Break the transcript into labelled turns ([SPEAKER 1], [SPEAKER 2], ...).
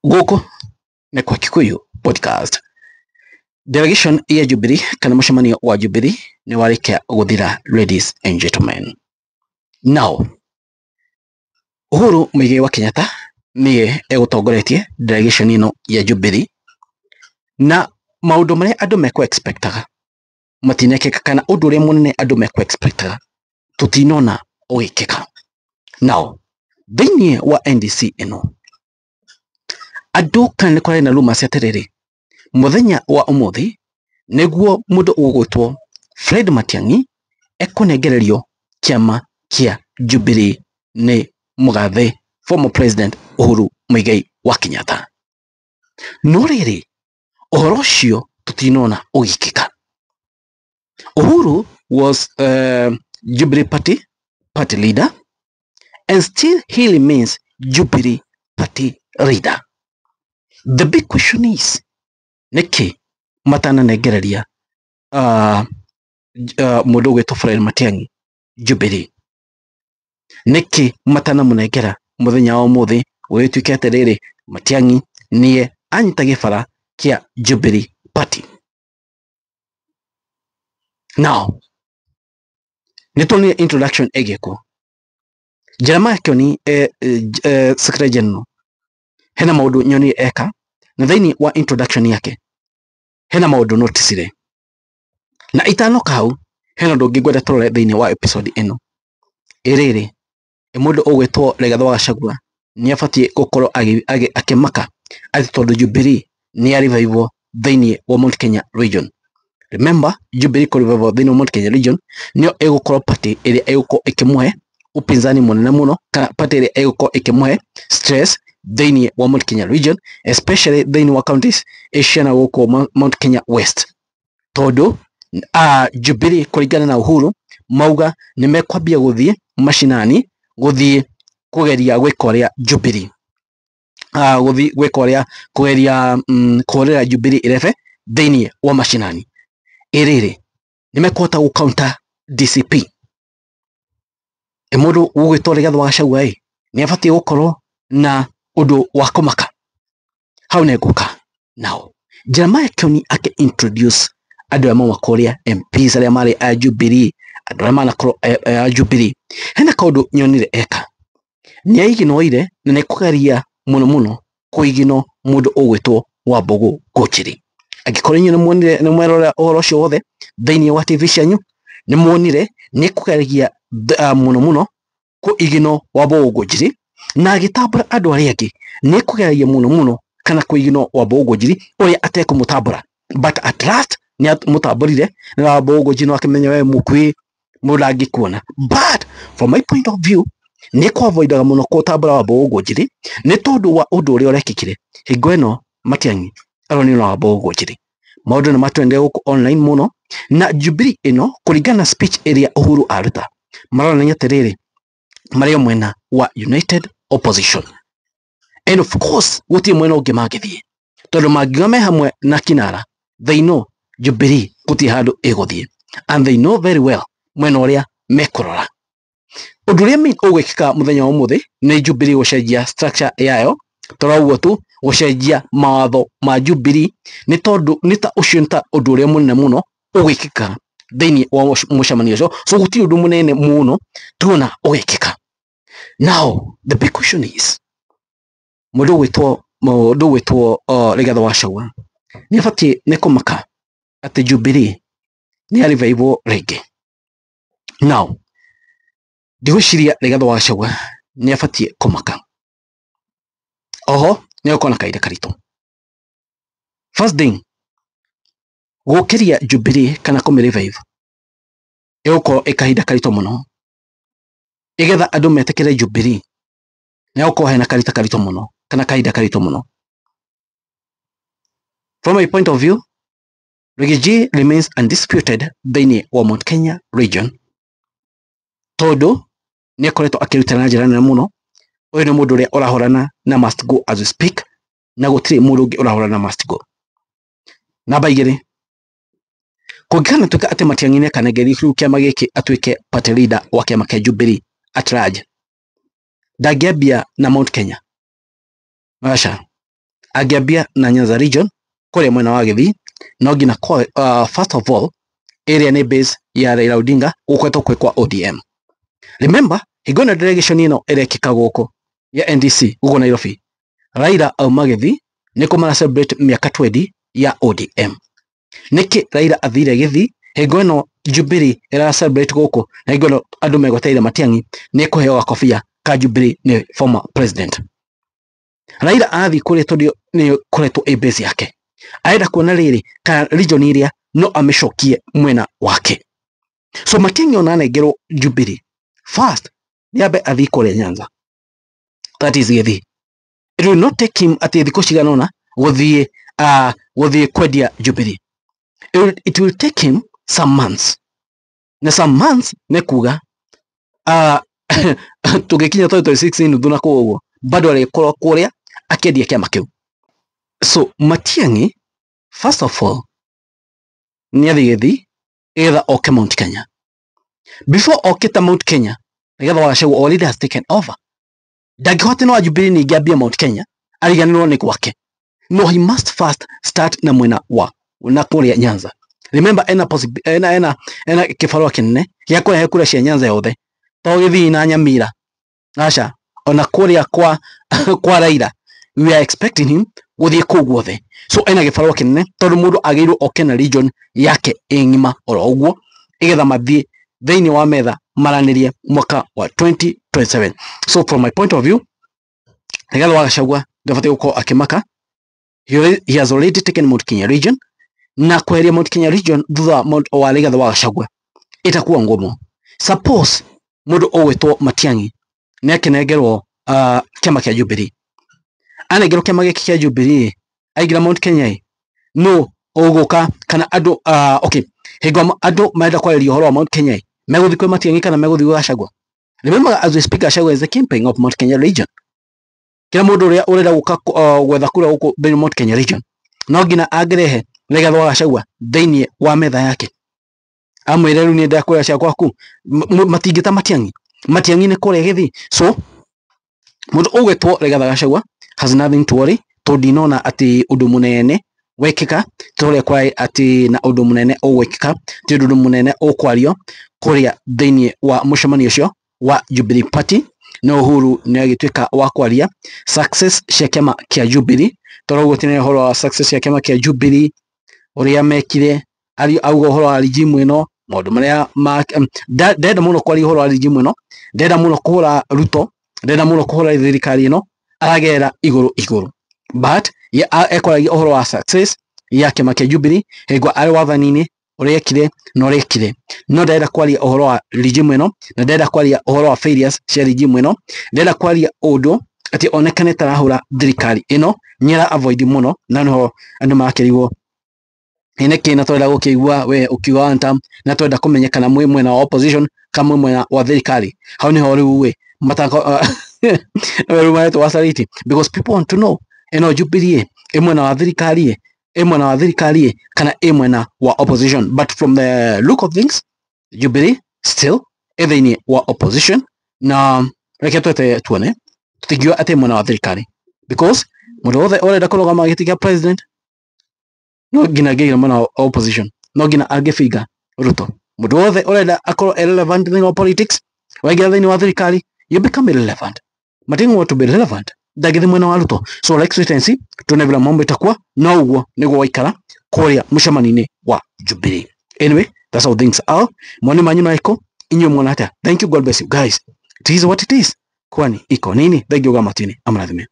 [SPEAKER 1] Gũkũ nĩ kwa Kikuyu podcast. Delegation ya Jubilee kana mũcemanio wa Jubilee nĩ warĩkia gũthira, ladies and gentlemen. Now, Uhuru Muigai wa Kenyatta niye egũtongoretie delegation ĩno ya Jubilee, na maũndũ marĩa andũ mekũ-expectaga matinekĩka, kana ũndũ ũrĩa mũnene andũ mekũ-expectaga tũtinona ũgĩkĩka. Now, thĩinĩ wa NDC ĩno andũ kana nĩ kwarĩ na rumors atĩrĩrĩ, mũthenya wa ũmũthĩ nĩguo mũndũ ũgwĩtwo Fred Matiang'i ekũnengererio kĩama kĩa Jubilee nĩ mũgathe former president Uhuru Muigai wa Kenyatta. No rĩrĩ, ũhoro ũcio tũtinona ũgĩkĩka. Uhuru was Jubilee party leader, and still he remains Jubilee party leader. The big question is, nĩkĩ matananengereria mũndũ ũgwĩtwo Fred Matiang'i Jubilee? Nĩkĩ matanamũnengera mũthenya wa ũmũthĩ gũgĩtuĩke atĩrĩrĩ, Matiang'i niye anyita gĩbara kĩa Jubilee party? Now, nĩtuonire introduction ĩgĩkwo. Jeremiah Kioni Secretary General, hena maũndũ nyoni eka, na thĩinĩ wa introduction yake hena maũndũ noticire, na itanoka hau hena ũndũ ũngĩ ngwenda tũrore thĩinĩ wa episode ĩno. Ĩrĩrĩ, mũndũ ũgwĩtwo Rigathĩ wa Gachagua nĩabatiĩ gũkorwo akĩmaka atĩ tondũ Jubilee nĩ revival thĩinĩ wa Mount Kenya region. Remember, Jubilee revival thĩinĩ wa Mount Kenya region nĩyo ĩgũkorwo party ĩrĩa ĩgũkorwo ĩkĩmũhe upinzani mũnene mũno, kana party ĩrĩa ĩgũkorwo ĩkĩmũhe stress thĩinĩ wa Mount Kenya region, especially thĩinĩ wa counties iciana gũkũ Mount Kenya West. Tondũ Jubilee kũringana na Uhuru mauga nĩ mekwambia gũthiĩ mashinani, gũthiĩ kũgeria gwĩka ũrĩa Jubilee gũthiĩ gwĩka ũrĩa kũgeria kũhũrĩra Jubilee irebe thĩinĩ wa mashinani. Ĩrĩrĩ, nĩ mekũhota gũ-counter DCP. Mũndũ ũgwĩtwo Rigathĩ wa Gachagua nĩ abatiĩ gũkorwo na ũndũ wa kũmaka. Hau nĩ ngũka. Now, Jeremiah Kioni introduce andũ arĩa mauma kũrĩa MPs arĩa marĩ a Jubilee, andũ arĩa manakorwo a Jubilee. Hena kaũndũ nyonire eka. Nĩ aiginoire na nĩ kũgeria mũno mũno kũigino mũndũ ũgwĩtwo Wambũgũ Ngunjiri. Angĩkorwo inyuĩ nĩ mwerora ũhoro ũcio wothe thĩinĩ wa TV cianyu, nĩ muonire nĩ kũgeria mũno mũno kũigino Wambũgũ Ngunjiri, na agĩtambũra andũ arĩa angĩ. Nĩ kũgeria mũno mũno kana kũigino Wambũgũ Ngunjiri ũrĩa atekũmũtambũra, but at last nĩ amũtambũrire, na Wambũgũ Ngunjiri no akĩmenya we mũkuĩ mũndũ angĩkuona. But from my point of view, nĩ kũavoidaga mũno kũtambũra Wambũgũ Ngunjiri nĩ tondũ wa ũndũ ũrĩa ũrekĩkire hingo ĩno Matiang'i aronio na Wambũgũ Ngunjiri. Maũndũ nĩ matwendete gũkũ online mũno, na Jubilee ĩno kũringana na speech ĩrĩa Uhuru aruta maronania atĩrĩrĩ, marĩ mwena wa united opposition. And of course gũtirĩ mwena ũngĩ mangĩthiĩ, tondũ mangiuga me hamwe na Kinara, they know Jubilee gũtirĩ handũ ĩgũthiĩ, and they know very well mwena ũrĩa mekũrora. Ũndũ ũrĩa ũgwĩkĩka mũthenya wa ũmũthĩ nĩ Jubilee gũcenjia structure yayo, tondũ ũguo tu gũcenjia mawatho ma Jubilee, nĩ tondũ nĩ ta ũcio nĩ ta ũndũ ũrĩa mũnene mũno ũgwĩkĩka thĩinĩ wa mũcemanio ũcio. So gũtirĩ ũndũ mũnene mũno tuona ũgwĩkĩka. Now, the big question is, mũndũ ũgwĩtwo Rigathĩ wa Gachagua nĩ abatiĩ nĩ kũmaka atĩ Jubilee nĩ revival rĩngĩ. Now, ndigwĩciria Rigathĩ wa Gachagua nĩ abatiĩ kũmaka. Oho nĩ gũkorwo na kahinda karitũ. First thing, gũkĩria Jubilee kana kũmĩ-revive ĩgũkorwo ĩkahinda karitũ mũno. Igetha andũ metĩkĩre Jubilee nĩ gũkorwo hena karitũ mũno, kana kahinda karitũ mũno. From my point of view, Riggy G remains undisputed thĩinĩ wa Mount Kenya region, tondũ nĩ akoretwo akĩruta na njĩra nene mũno. Ũyũ nĩ mũndũ ũrĩa ũrahũrana na must go as we speak, na gũtirĩ mũndũ ũngĩ ũrahũrana na must go. Namba 2, kũngĩkana tuĩka atĩ Matiang'i nĩ akanengerio kĩu kĩama gĩkĩ atuĩke party leader wa kĩama kĩa Jubilee at large, ndangĩambia na Mount Kenya. Aca, angiambia na Nyanza region kore mwena wa Githii no ngina first of all area ni base ya Raila Odinga gukwetwo kwa ODM. Remember higona delegation ino irekika guko ya NDC guko Nairobi, Raila auma Githii niko mara celebrate miaka 20 ya ODM. Niki Raila athire Githii hingo ino Jubilee era celebrate guko na hingo ino andu megoteire Matiang'i ni kuheo kofia ka Jubilee ni former president. Raila athi kuri tondu ni kuretwo a base yake, aenda kuona riri ka region iria no amishokie mwena wake. So Matiang'i ona nengerwo Jubilee first niambe athi kuri Nyanza, that is Githii. It will not take him ati thiko ciganona guthie kwendia Jubilee. It will take him some months. Na some months ne kuga tugikinya 2026 nuthu na kuguo bado alikorwo kuria akendia kiama kiu. So Matiang'i first of all ni athi Githii either oke Mount Kenya. Before okita Mount Kenya nigetha Wagacagua already has taken over. Ndangihota no Jubilee ni ngambia Mount Kenya ariganirwo ni gwake. No, he must first start na mwena wa na kuria Nyanza. Remember ena kifarua kinene ya kurehe kura cia Nyanza yothe to Githii na Nyamira. Acha ona kuria kwa Raila we are expecting him guthie kuu guothe. So ena kifarua kinene tondu mundu agiirwo oke na region yake engima oro uguo igetha mathie thiini wa metha maranirie mwaka wa 2027. So from my point of view nigetha Wagacagua ndabate gukorwo akimaka. He has already taken Mount Kenya region na kweheria Mount Kenya region thutha wa Rigathi Wagacagua itakuwa ngumu. Suppose mundu owetwo Matiang'i ni akenengerwo kiama kia Jubilee, anengerwo kiama giki kia Jubilee aigira Mount Kenya no uguka kana andu okay hingo andu maenda kwariria uhoro wa Mount Kenya meguthi kwi Matiang'i kana meguthi Wagacagua. Remember as we speak Gachagua is the campaign of Mount Kenya region. Kila mundu uria urenda guka gwetha kura guku thini Mount Kenya region no ngina angerehe Rigathi Wagacagua thiini wa metha yake amwire riu ni ndakura cia kwaku matingita Matiang'i ni kure Githii. So mundu ugwetwo Rigathi Wagacagua has nothing to worry to dinona ati undu munene wekika tore kwa ati na undu munene ugwekika ti undu munene ukwario kuria thiini wa mucemanio ucio wa Jubilee Party na Uhuru ni agitwika wa kwaria success cia kiama kia Jubilee toro gutine horo wa success cia kiama kia Jubilee uria mekire ari augo horo wa regime ino maundu maria ndenda muno kwaria horo wa regime ino, ndenda muno kuhura Ruto, ndenda muno kuhura thirikari ino aragera iguru but ekoragia horo wa success ya kiama kia Jubilee hingo ari wathanini urekire no ndenda kwaria uhoro wa regime ino na ndenda kwaria uhoro wa failures cia regime ino, ndenda kwaria undu ati onekane tarahura thirikari ino nyira avoid muno na no andu makirigwo ine kina twenda gukigwa we ukiwa one time na twenda kumenyekana mwe mwena wa opposition kama mwena wa thirikari. How ni hori we matako we to wasariti because people want to know Jubilee mwena wa thirikari mwena wa thirikari kana mwena wa opposition. But from the look of things Jubilee still either wa opposition na reke tuone tutigio ate mwena wa thirikari because mundu wothe urenda kurugama giti kia president no gina geira mwena wa opposition no gina agefiga Ruto. Mundu wothe urenda akorwo irrelevant in politics waigira thini wa thirikari you become irrelevant. Matiang'i want to be relevant ndagithi mwena wa Ruto. So like excellency tunevila mambo itakuwa no uguo niguo waikara kuria mucemanini wa Jubilee. Anyway, that's how things are. Mwani manyu naiko inyo mwona hata. Thank you, God bless you guys. It is what it is. Kwani iko nini? Thank you gamatini. Amrathime.